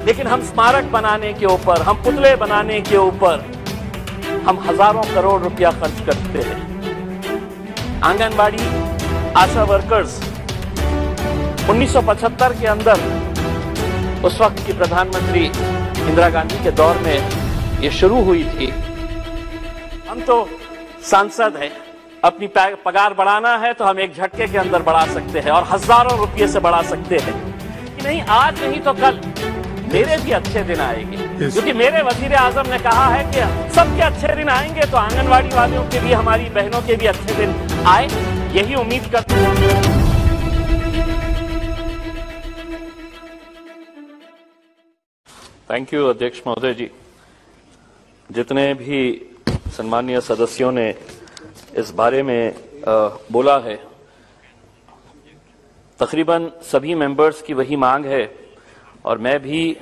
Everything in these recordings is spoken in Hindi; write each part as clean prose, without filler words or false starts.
लेकिन हम स्मारक बनाने के ऊपर, हम पुतले बनाने के ऊपर हम हजारों करोड़ रुपया खर्च करते हैं। आंगनबाड़ी आशा वर्कर्स 1975 के अंदर उस वक्त की प्रधानमंत्री इंदिरा गांधी के दौर में ये शुरू हुई थी। हम तो सांसद हैं, अपनी पगार बढ़ाना है तो हम एक झटके के अंदर बढ़ा सकते हैं और हजारों रुपये से बढ़ा सकते हैं कि नहीं, आज नहीं तो कल मेरे भी अच्छे दिन आएंगे। क्योंकि मेरे वजीर आजम ने कहा है कि सबके अच्छे दिन आएंगे, तो आंगनवाड़ी वालों के भी, हमारी बहनों के भी अच्छे दिन आए, यही उम्मीद करते हैं। थैंक यू अध्यक्ष महोदय जी। जितने भी सम्मानीय सदस्यों ने इस बारे में बोला है, तकरीबन सभी मेंबर्स की वही मांग है और मैं भी,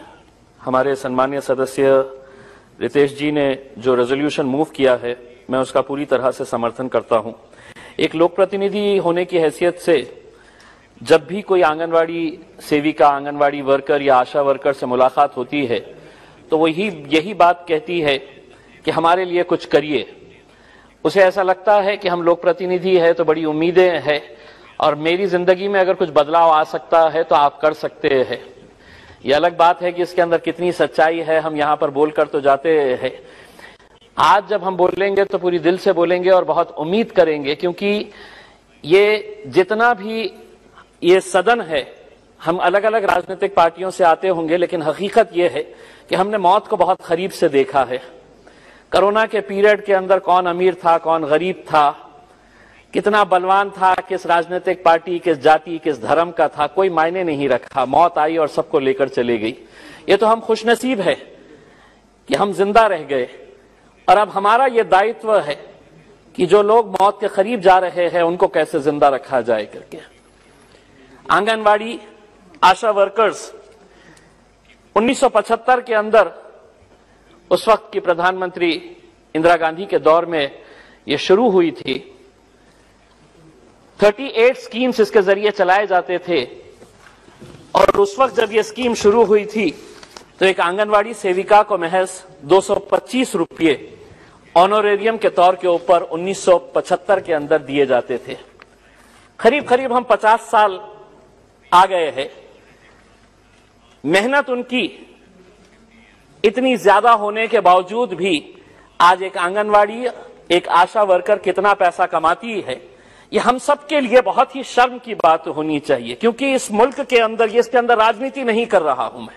हमारे सम्मानीय सदस्य रितेश जी ने जो रेजोल्यूशन मूव किया है, मैं उसका पूरी तरह से समर्थन करता हूं। एक लोक प्रतिनिधि होने की हैसियत से जब भी कोई आंगनवाड़ी सेविका, आंगनवाड़ी वर्कर या आशा वर्कर से मुलाकात होती है तो वो यही बात कहती है कि हमारे लिए कुछ करिए। उसे ऐसा लगता है कि हम लोक प्रतिनिधि है तो बड़ी उम्मीदें हैं और मेरी जिंदगी में अगर कुछ बदलाव आ सकता है तो आप कर सकते हैं। ये अलग बात है कि इसके अंदर कितनी सच्चाई है, हम यहां पर बोलकर तो जाते हैं। आज जब हम बोलेंगे तो पूरी दिल से बोलेंगे और बहुत उम्मीद करेंगे, क्योंकि ये जितना भी ये सदन है, हम अलग अलग राजनीतिक पार्टियों से आते होंगे, लेकिन हकीकत ये है कि हमने मौत को बहुत करीब से देखा है। कोरोना के पीरियड के अंदर कौन अमीर था, कौन गरीब था, कितना बलवान था, किस राजनीतिक पार्टी, किस जाति, किस धर्म का था, कोई मायने नहीं रखा। मौत आई और सबको लेकर चली गई। ये तो हम खुशनसीब है कि हम जिंदा रह गए और अब हमारा ये दायित्व है कि जो लोग मौत के करीब जा रहे हैं उनको कैसे जिंदा रखा जाए करके। आंगनवाड़ी आशा वर्कर्स 1975 के अंदर उस वक्त की प्रधानमंत्री इंदिरा गांधी के दौर में यह शुरू हुई थी। 38 स्कीम्स इसके जरिए चलाए जाते थे और उस वक्त जब यह स्कीम शुरू हुई थी तो एक आंगनवाड़ी सेविका को महज 225 रुपये ऑनोरेरियम के तौर के ऊपर 1975 के अंदर दिए जाते थे। करीब करीब हम 50 साल आ गए हैं। मेहनत उनकी इतनी ज्यादा होने के बावजूद भी आज एक आंगनवाड़ी, एक आशा वर्कर कितना पैसा कमाती है, ये हम सबके लिए बहुत ही शर्म की बात होनी चाहिए। क्योंकि इस मुल्क के अंदर, इसके अंदर राजनीति नहीं कर रहा हूं मैं,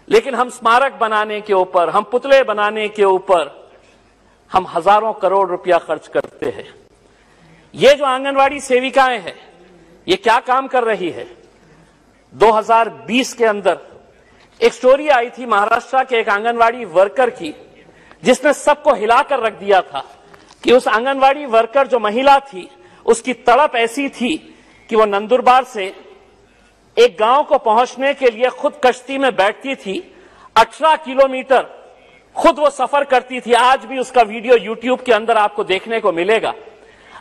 लेकिन हम स्मारक बनाने के ऊपर, हम पुतले बनाने के ऊपर हम हजारों करोड़ रुपया खर्च करते हैं। ये जो आंगनवाड़ी सेविकाएं हैं, ये क्या काम कर रही है? 2020 के अंदर एक स्टोरी आई थी महाराष्ट्र के एक आंगनवाड़ी वर्कर की, जिसने सबको हिलाकर रख दिया था कि उस आंगनवाड़ी वर्कर जो महिला थी, उसकी तड़प ऐसी थी कि वो नंदुरबार से एक गांव को पहुंचने के लिए खुद कश्ती में बैठती थी। 18 किलोमीटर खुद वो सफर करती थी। आज भी उसका वीडियो YouTube के अंदर आपको देखने को मिलेगा।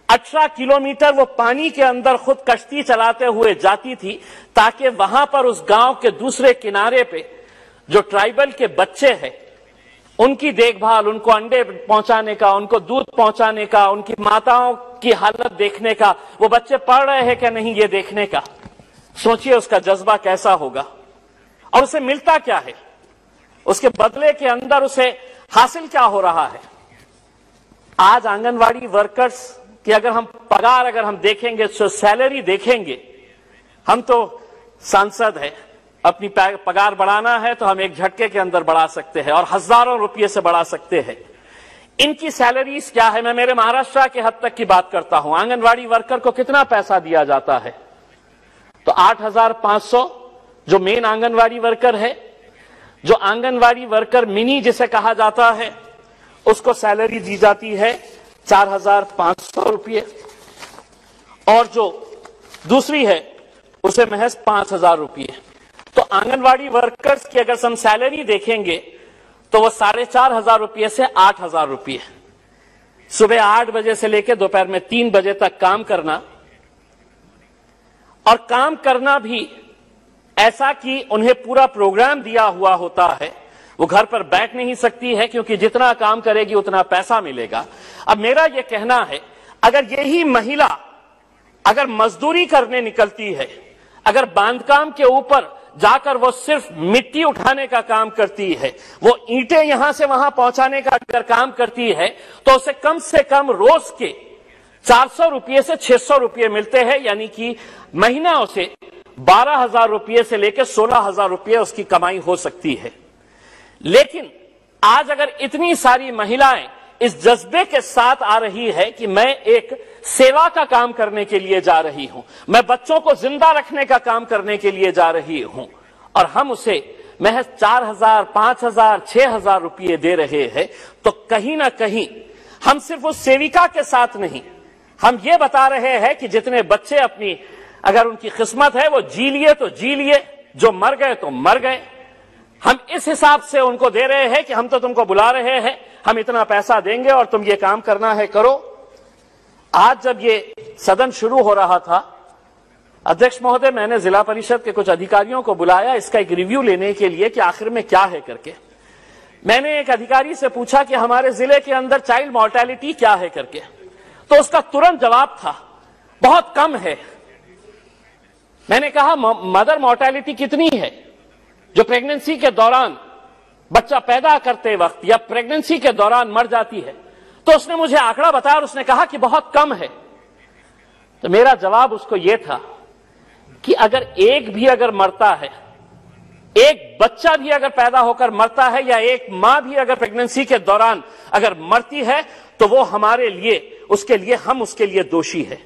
18 किलोमीटर वो पानी के अंदर खुद कश्ती चलाते हुए जाती थी ताकि वहां पर उस गांव के दूसरे किनारे पे जो ट्राइबल के बच्चे हैं उनकी देखभाल, उनको अंडे पहुंचाने का, उनको दूध पहुंचाने का, उनकी माताओं की हालत देखने का, वो बच्चे पढ़ रहे हैं क्या नहीं ये देखने का। सोचिए उसका जज्बा कैसा होगा। और उसे मिलता क्या है, उसके बदले के अंदर उसे हासिल क्या हो रहा है। आज आंगनवाड़ी वर्कर्स कि अगर हम पगार अगर हम देखेंगे, सैलरी देखेंगे, हम तो सांसद हैं, अपनी पगार बढ़ाना है तो हम एक झटके के अंदर बढ़ा सकते हैं और हजारों रुपये से बढ़ा सकते हैं। इनकी सैलरीज क्या है? मैं मेरे महाराष्ट्र के हद तक की बात करता हूं। आंगनवाड़ी वर्कर को कितना पैसा दिया जाता है? तो 8,500 जो मेन आंगनवाड़ी वर्कर है, जो आंगनवाड़ी वर्कर मिनी जिसे कहा जाता है, उसको सैलरी दी जाती है 4,500 रुपये और जो दूसरी है उसे महज 5,000 रुपये। तो आंगनवाड़ी वर्कर्स की अगर हम सैलरी देखेंगे तो वो 4,500 रुपये से 8,000 रुपये। सुबह 8 बजे से लेकर दोपहर में 3 बजे तक काम करना, और काम करना भी ऐसा कि उन्हें पूरा प्रोग्राम दिया हुआ होता है, वो घर पर बैठ नहीं सकती है क्योंकि जितना काम करेगी उतना पैसा मिलेगा। अब मेरा यह कहना है, अगर यही महिला अगर मजदूरी करने निकलती है, अगर बांधकाम के ऊपर जाकर वो सिर्फ मिट्टी उठाने का काम करती है, वो ईंटें यहां से वहां पहुंचाने का अगर काम करती है, तो उसे कम से कम रोज के 400 रुपये से 600 रुपये मिलते हैं, यानी कि महीना उसे 12,000 रुपये से लेकर 16,000 रुपये उसकी कमाई हो सकती है। लेकिन आज अगर इतनी सारी महिलाएं इस जज्बे के साथ आ रही है कि मैं एक सेवा का काम करने के लिए जा रही हूं, मैं बच्चों को जिंदा रखने का काम करने के लिए जा रही हूं, और हम उसे महज 4,000, 5,000, 6,000 रुपये दे रहे हैं, तो कहीं ना कहीं हम सिर्फ उस सेविका के साथ नहीं, हम ये बता रहे हैं कि जितने बच्चे अपनी अगर उनकी किस्मत है वो जी लिए तो जी लिए, जो मर गए तो मर गए। हम इस हिसाब से उनको दे रहे हैं कि हम तो तुमको बुला रहे हैं, हम इतना पैसा देंगे और तुम ये काम करना है करो। आज जब ये सदन शुरू हो रहा था, अध्यक्ष महोदय, मैंने जिला परिषद के कुछ अधिकारियों को बुलाया इसका एक रिव्यू लेने के लिए कि आखिर में क्या है करके। मैंने एक अधिकारी से पूछा कि हमारे जिले के अंदर चाइल्ड मॉर्टेलिटी क्या है करके, तो उसका तुरंत जवाब था बहुत कम है। मैंने कहा मदर मॉर्टेलिटी कितनी है, जो प्रेगनेंसी के दौरान बच्चा पैदा करते वक्त या प्रेगनेंसी के दौरान मर जाती है, तो उसने मुझे आंकड़ा बताया और उसने कहा कि बहुत कम है। तो मेरा जवाब उसको यह था कि अगर एक भी अगर मरता है, एक बच्चा भी अगर पैदा होकर मरता है, या एक मां भी अगर प्रेगनेंसी के दौरान अगर मरती है, तो वो हमारे लिए हम उसके लिए दोषी है।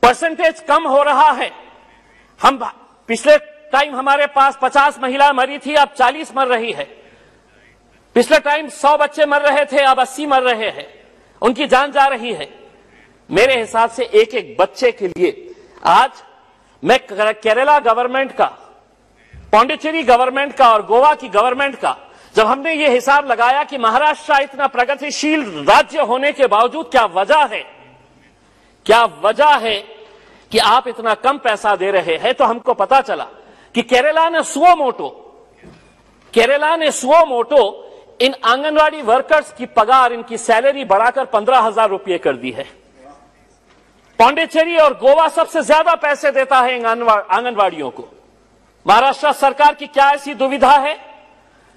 परसेंटेज कम हो रहा है। हम पिछले टाइम हमारे पास 50 महिला मरी थी, अब 40 मर रही है। पिछले टाइम 100 बच्चे मर रहे थे, अब 80 मर रहे हैं, उनकी जान जा रही है। मेरे हिसाब से एक एक बच्चे के लिए आज मैं केरला गवर्नमेंट का, पांडिचेरी गवर्नमेंट का और गोवा की गवर्नमेंट का, जब हमने ये हिसाब लगाया कि महाराष्ट्र इतना प्रगतिशील राज्य होने के बावजूद क्या वजह है कि आप इतना कम पैसा दे रहे हैं, तो हमको पता चला कि केरला ने सुओ मोटो इन आंगनवाड़ी वर्कर्स की पगार, इनकी सैलरी बढ़ाकर 15,000 रुपये कर दी है। पांडिचेरी और गोवा सबसे ज्यादा पैसे देता है आंगनवाड़ियों को। महाराष्ट्र सरकार की क्या ऐसी दुविधा है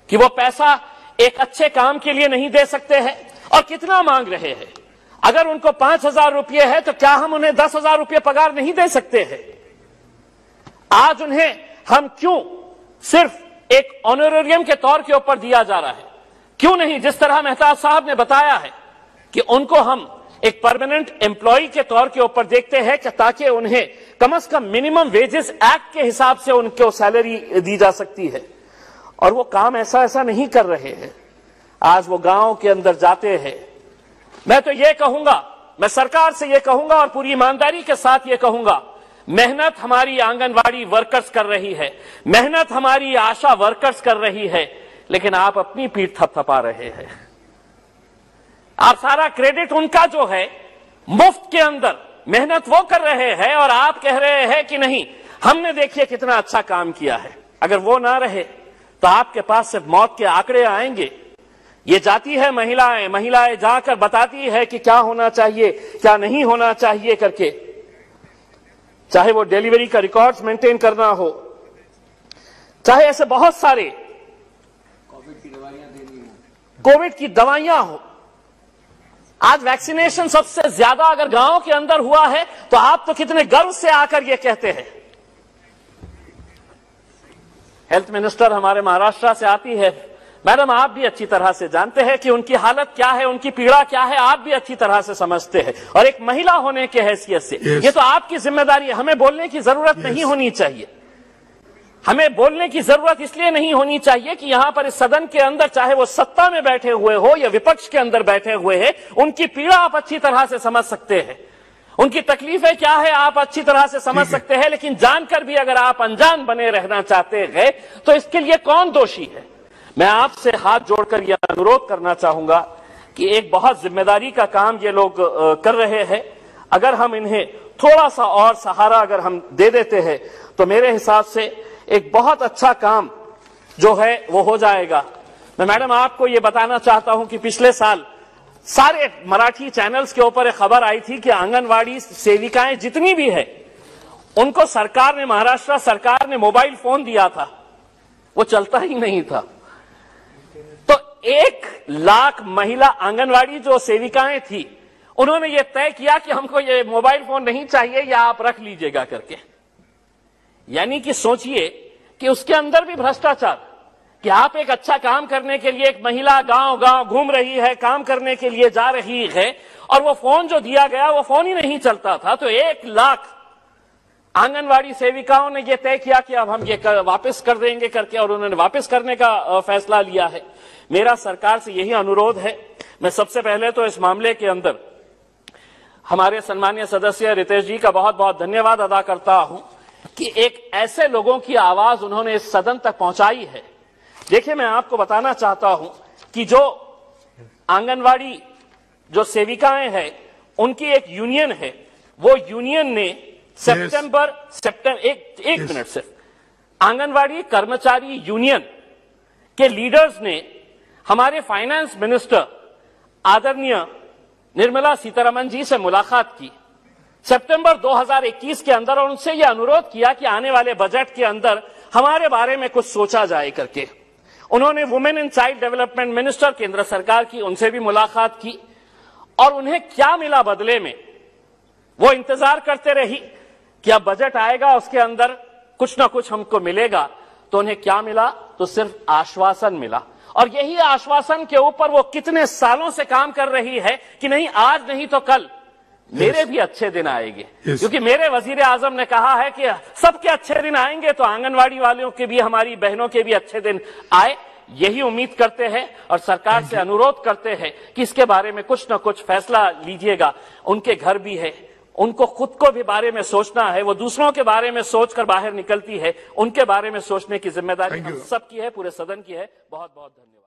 कि वो पैसा एक अच्छे काम के लिए नहीं दे सकते हैं? और कितना मांग रहे हैं? अगर उनको 5,000 रुपये है तो क्या हम उन्हें 10,000 रुपये पगार नहीं दे सकते हैं? आज उन्हें हम क्यों सिर्फ एक ऑनरेरियम के तौर के ऊपर दिया जा रहा है? क्यों नहीं, जिस तरह मेहताब साहब ने बताया है कि उनको हम एक परमानेंट एम्प्लॉय के तौर के ऊपर देखते हैं कि ताकि उन्हें कम से कम मिनिमम वेजेस एक्ट के हिसाब से उनको सैलरी दी जा सकती है। और वो काम ऐसा नहीं कर रहे हैं। आज वो गांव के अंदर जाते हैं। मैं तो ये कहूंगा, मैं सरकार से ये कहूंगा और पूरी ईमानदारी के साथ ये कहूंगा, मेहनत हमारी आंगनवाड़ी वर्कर्स कर रही है, मेहनत हमारी आशा वर्कर्स कर रही है, लेकिन आप अपनी पीठ थपथपा रहे हैं। आप सारा क्रेडिट उनका जो है मुफ्त के अंदर मेहनत वो कर रहे हैं और आप कह रहे हैं कि नहीं, हमने देखिए कितना अच्छा काम किया है। अगर वो ना रहे तो आपके पास सिर्फ मौत के आंकड़े आएंगे। ये जाती है महिलाएं जाकर बताती है कि क्या होना चाहिए, क्या नहीं होना चाहिए करके, चाहे वो डिलीवरी का रिकॉर्ड्स मेंटेन करना हो, चाहे ऐसे बहुत सारे कोविड की दवाइयां हो। आज वैक्सीनेशन सबसे ज्यादा अगर गांव के अंदर हुआ है तो आप तो कितने गर्व से आकर ये कहते हैं। हेल्थ मिनिस्टर हमारे महाराष्ट्र से आती है। मैडम, आप भी अच्छी तरह से जानते हैं कि उनकी हालत क्या है, उनकी पीड़ा क्या है, आप भी अच्छी तरह से समझते हैं। और एक महिला होने के हैसियत से ये तो आपकी जिम्मेदारी है। हमें बोलने की जरूरत नहीं होनी चाहिए। हमें बोलने की जरूरत इसलिए नहीं होनी चाहिए कि यहां पर इस सदन के अंदर, चाहे वो सत्ता में बैठे हुए हो या विपक्ष के अंदर बैठे हुए हैं, उनकी पीड़ा आप अच्छी तरह से समझ सकते हैं, उनकी तकलीफें क्या है आप अच्छी तरह से समझ सकते हैं। लेकिन जानकर भी अगर आप अनजान बने रहना चाहते हैं तो इसके लिए कौन दोषी है? मैं आपसे हाथ जोड़कर यह अनुरोध करना चाहूंगा कि एक बहुत जिम्मेदारी का काम ये लोग कर रहे हैं। अगर हम इन्हें थोड़ा सा और सहारा अगर हम दे देते हैं तो मेरे हिसाब से एक बहुत अच्छा काम जो है वो हो जाएगा। मैं मैडम आपको ये बताना चाहता हूं कि पिछले साल सारे मराठी चैनल्स के ऊपर एक खबर आई थी कि आंगनवाड़ी सेविकाएं जितनी भी है उनको सरकार ने, महाराष्ट्र सरकार ने मोबाइल फोन दिया था, वो चलता ही नहीं था। तो 1 लाख महिला आंगनवाड़ी जो सेविकाएं थी उन्होंने ये तय किया कि हमको ये मोबाइल फोन नहीं चाहिए या आप रख लीजिएगा करके। यानी कि सोचिए कि उसके अंदर भी भ्रष्टाचार, कि आप एक अच्छा काम करने के लिए एक महिला गांव गांव घूम रही है, काम करने के लिए जा रही है और वो फोन जो दिया गया वो फोन ही नहीं चलता था। तो 1 लाख आंगनवाड़ी सेविकाओं ने ये तय किया कि अब हम ये वापस कर देंगे करके, और उन्होंने वापस करने का फैसला लिया है। मेरा सरकार से यही अनुरोध है। मैं सबसे पहले तो इस मामले के अंदर हमारे सम्मानीय सदस्य रितेश जी का बहुत बहुत धन्यवाद अदा करता हूं कि एक ऐसे लोगों की आवाज उन्होंने इस सदन तक पहुंचाई है। देखिए, मैं आपको बताना चाहता हूं कि जो आंगनवाड़ी जो सेविकाएं हैं उनकी एक यूनियन है, वो यूनियन ने एक मिनट सिर्फ, आंगनवाड़ी कर्मचारी यूनियन के लीडर्स ने हमारे फाइनेंस मिनिस्टर आदरणीय निर्मला सीतारमण जी से मुलाकात की सितंबर 2021 के अंदर और उनसे यह अनुरोध किया कि आने वाले बजट के अंदर हमारे बारे में कुछ सोचा जाए करके। उन्होंने women and child development minister केंद्र सरकार की, उनसे भी मुलाकात की और उन्हें क्या मिला बदले में, वो इंतजार करते रही कि अब बजट आएगा उसके अंदर कुछ ना कुछ हमको मिलेगा। तो उन्हें क्या मिला? तो सिर्फ आश्वासन मिला। और यही आश्वासन के ऊपर वो कितने सालों से काम कर रही है कि नहीं आज नहीं तो कल मेरे भी अच्छे दिन आएंगे। क्योंकि मेरे वजीर आजम ने कहा है कि सबके अच्छे दिन आएंगे, तो आंगनवाड़ी वालों के भी, हमारी बहनों के भी अच्छे दिन आए, यही उम्मीद करते हैं और सरकार से अनुरोध करते हैं कि इसके बारे में कुछ न कुछ फैसला लीजिएगा। उनके घर भी है, उनको खुद को भी बारे में सोचना है, वो दूसरों के बारे में सोचकर बाहर निकलती है, उनके बारे में सोचने की जिम्मेदारी हम सबकी है, पूरे सदन की है। बहुत बहुत धन्यवाद।